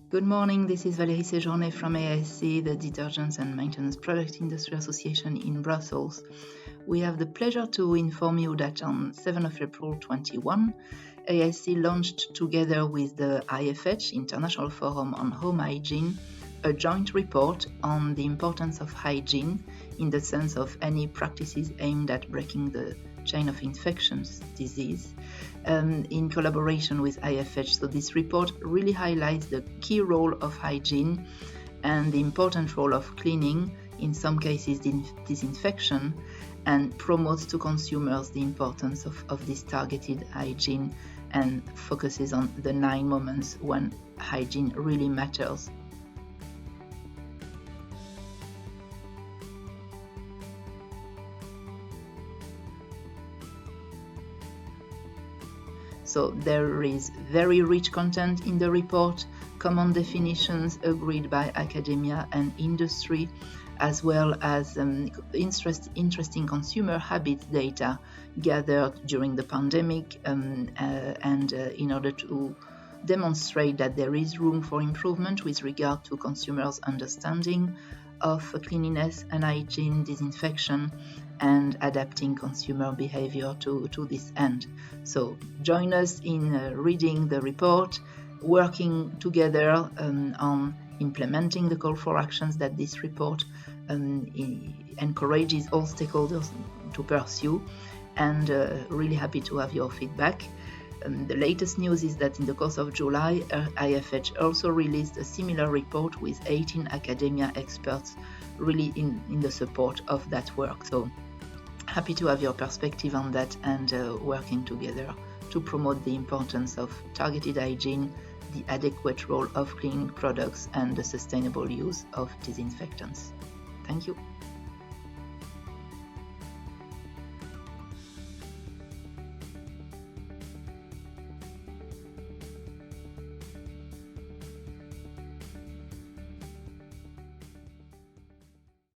Good morning, this is Valérie Séjourné from A.I.S.E, the Detergents and Maintenance Product Industry Association in Brussels. We have the pleasure to inform you that on 7th of April 2021, A.I.S.E launched together with the IFH, International Forum on Home Hygiene, a joint report on the importance of hygiene in the sense of any practices aimed at breaking the chain of infectious disease in collaboration with IFH. So this report really highlights the key role of hygiene and the important role of cleaning, in some cases disinfection, and promotes to consumers the importance of this targeted hygiene and focuses on the 9 moments when hygiene really matters. So there is very rich content in the report, common definitions agreed by academia and industry, as well as interesting consumer habits data gathered during the pandemic and in order to demonstrate that there is room for improvement with regard to consumers' understanding of cleanliness and hygiene, disinfection, and adapting consumer behavior to this end. So join us in reading the report, working together on implementing the call for actions that this report encourages all stakeholders to pursue, and really happy to have your feedback. The latest news is that in the course of July, IFH also released a similar report with 18 academia experts really in the support of that work. So happy to have your perspective on that and working together to promote the importance of targeted hygiene, the adequate role of cleaning products, and the sustainable use of disinfectants. Thank you.